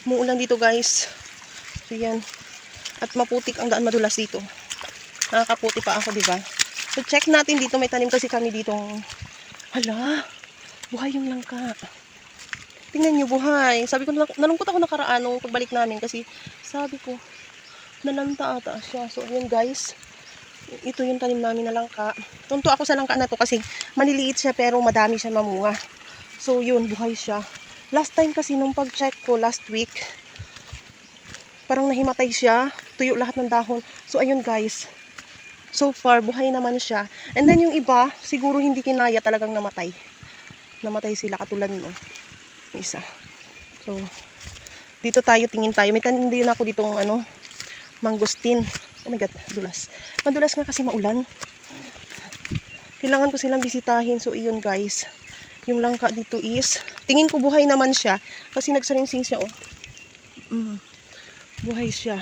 Umuulan dito guys. So yan. At maputik ang daan, madulas dito. Nakakaputi pa ako, diba? So check natin dito. May tanim kasi kami ditong, hala, buhay yung langka. Tingnan nyo, buhay. Sabi ko, nalungkot ako nakaraan nung pagbalik namin kasi sabi ko, nalanta ata siya. So ayun guys, ito yung tanim namin na langka. Tunto ako sa langka na to kasi maliliit siya pero madami siya mamunga. So yun, buhay siya. Last time kasi nung pag-check ko last week, parang nahimatay siya. Tuyo lahat ng dahon. So ayun guys, so far buhay naman siya. And then yung iba, siguro hindi kinaya, talagang namatay. Namatay sila katulad no. Isa. So dito tayo, tingin tayo. May tanim din ako ditong mangustin. Oh my god, dulas. Madulas nga kasi maulan. Kailangan ko silang bisitahin. So iyon guys, yung langka dito is, tingin ko buhay naman siya kasi nagsaringsing siya oh. Buhay siya.